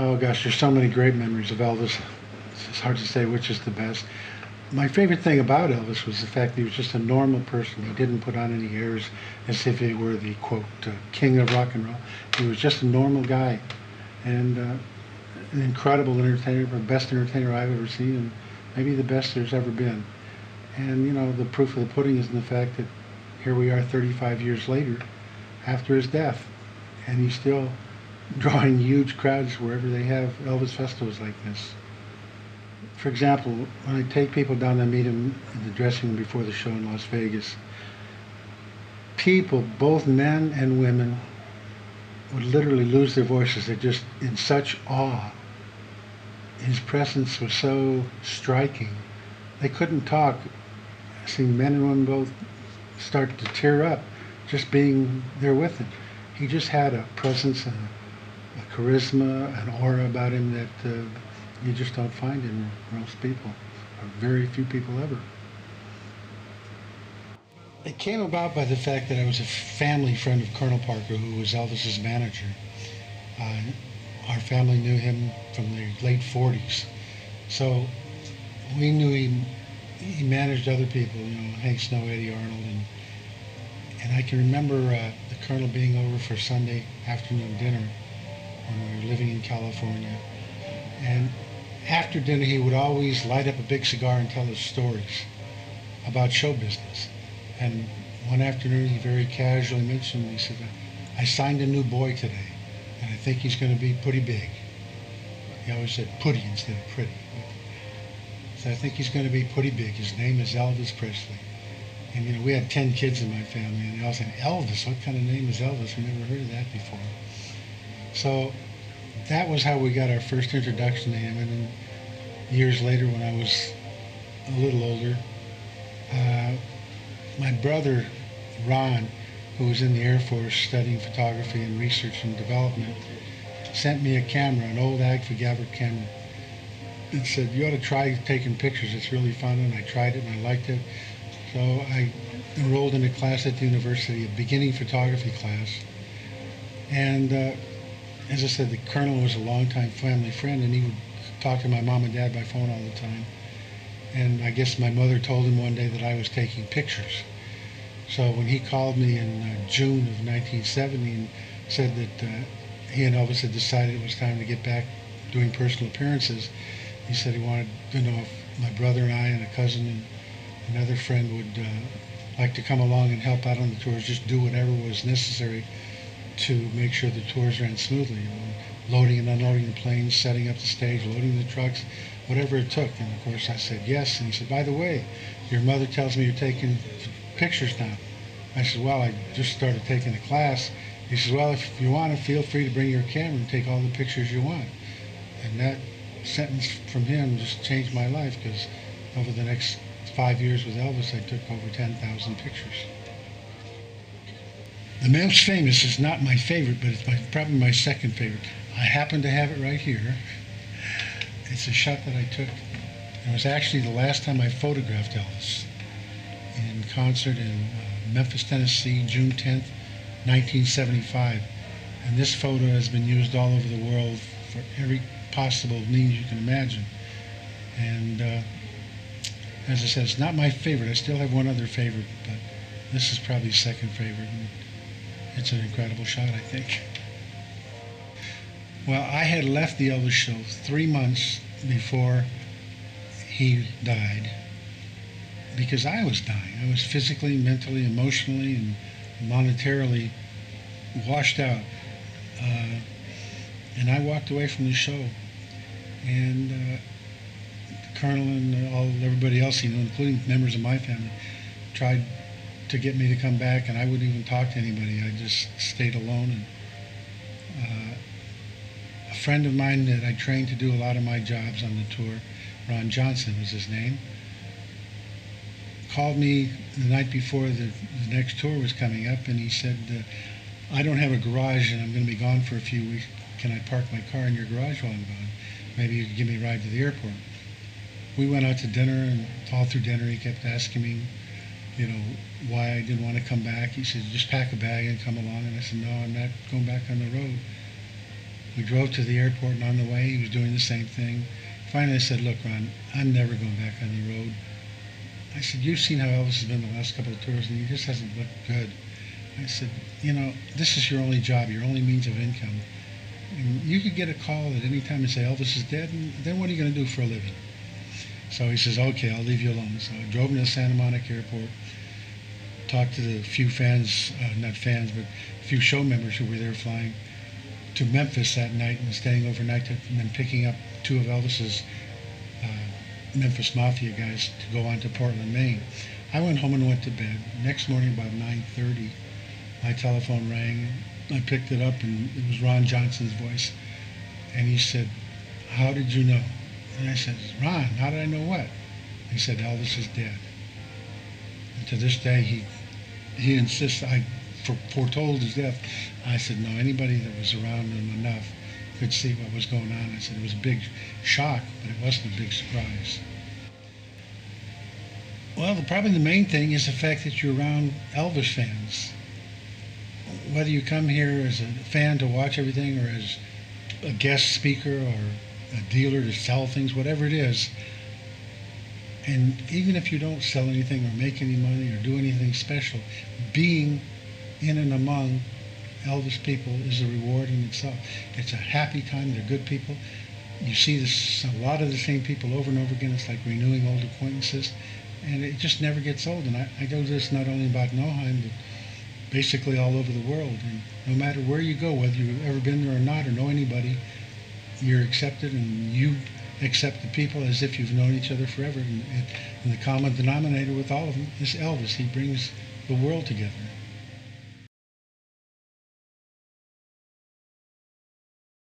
Oh gosh, there's so many great memories of Elvis. It's hard to say which is the best. My favorite thing about Elvis was the fact that he was just a normal person. He didn't put on any airs as if he were the quote king of rock and roll. He was just a normal guy, and an incredible entertainer, the best entertainer I've ever seen, and maybe the best there's ever been. And the proof of the pudding is in the fact that here we are 35 years later, after his death, and he's still drawing huge crowds wherever they have Elvis festivals like this. For example, when I take people down to meet him in the dressing room before the show in Las Vegas, people, both men and women, would literally lose their voices. They're just in such awe. His presence was so striking. They couldn't talk. I seen men and women both start to tear up just being there with him. He just had a presence and a charisma, an aura about him that you just don't find in most people, or very few people ever. It came about by the fact that I was a family friend of Colonel Parker, who was Elvis's manager. Uh, our family knew him from the late 40s. So we knew he managed other people, Hank Snow, Eddie Arnold, and I can remember the Colonel being over for Sunday afternoon dinner when we were living in California. And after dinner, he would always light up a big cigar and tell us stories about show business. And one afternoon, he very casually mentioned, he said, I signed a new boy today, and I think he's going to be pretty big. He always said putty instead of pretty. So I think he's going to be pretty big. His name is Elvis Presley. And we had 10 kids in my family, and they all said, Elvis, what kind of name is Elvis? We never heard of that before. So that was how we got our first introduction to him. And then years later, when I was a little older, my brother, Ron, who was in the Air Force studying photography and research and development, sent me a camera, an old Agfa Gabbard camera, and said, you ought to try taking pictures. It's really fun. And I tried it, and I liked it. So I enrolled in a class at the university, a beginning photography class. And as I said, the colonel was a longtime family friend, and he would talk to my mom and dad by phone all the time. And I guess my mother told him one day that I was taking pictures. So when he called me in June of 1970 and said that he and Elvis had decided it was time to get back doing personal appearances, he said he wanted to know if my brother and I and a cousin and another friend would like to come along and help out on the tours, just do whatever was necessary to make sure the tours ran smoothly. Loading and unloading the planes, setting up the stage, loading the trucks, whatever it took. And of course I said yes. And he said, by the way, your mother tells me you're taking pictures now. I said, well, I just started taking a class. He says, well, if you want to, feel free to bring your camera and take all the pictures you want. And that sentence from him just changed my life, because over the next 5 years with Elvis, I took over 10,000 pictures. The most famous is not my favorite, but it's probably my second favorite. I happen to have it right here. It's a shot that I took. It was actually the last time I photographed Elvis in concert in Memphis, Tennessee, June 10th, 1975. And this photo has been used all over the world for every possible means you can imagine. And as I said, it's not my favorite. I still have one other favorite, but this is probably second favorite. And it's an incredible shot, I think. Well, I had left the Elvis show 3 months before he died, because I was dying. I was physically, mentally, emotionally, and monetarily washed out. And I walked away from the show. And the Colonel and everybody else he knew, including members of my family, tried to get me to come back, and I wouldn't even talk to anybody. I just stayed alone. And a friend of mine that I trained to do a lot of my jobs on the tour, Ron Johnson was his name, called me the night before the next tour was coming up, and he said, I don't have a garage and I'm going to be gone for a few weeks. Can I park my car in your garage while I'm gone? Maybe you could give me a ride to the airport. We went out to dinner, and all through dinner he kept asking me, why I didn't want to come back. He said, just pack a bag and come along. And I said, no, I'm not going back on the road. We drove to the airport, and on the way, he was doing the same thing. Finally, I said, "Look, Ron, I'm never going back on the road." I said, "You've seen how Elvis has been the last couple of tours, and he just hasn't looked good." I said, "This is your only job, your only means of income. And you could get a call at any time and say Elvis is dead, and then what are you going to do for a living?" So he says, "Okay, I'll leave you alone." So I drove him to Santa Monica Airport, talked to the few fans, not fans, but a few show members who were there flying to Memphis that night and staying overnight, and then picking up two of Elvis's Memphis Mafia guys to go on to Portland, Maine. I went home and went to bed. Next morning, about 9:30, my telephone rang. I picked it up, and it was Ron Johnson's voice. And he said, "How did you know?" And I said, "Ron, how did I know what?" He said, "Elvis is dead." And to this day, he insists I foretold his death. I said, "No, anybody that was around him enough could see what was going on." I said, "It was a big shock, but it wasn't a big surprise." Well, probably the main thing is the fact that you're around Elvis fans. Whether you come here as a fan to watch everything or as a guest speaker or a dealer to sell things, whatever it is, and even if you don't sell anything or make any money or do anything special, being in and among Elvis people is a reward in itself. It's a happy time. They're good people. You see a lot of the same people over and over again. It's like renewing old acquaintances, and it just never gets old. And I do this not only about Neuheim, but basically all over the world. And no matter where you go, whether you've ever been there or not or know anybody, you're accepted, and you accept the people as if you've known each other forever. And the common denominator with all of them is Elvis. He brings the world together.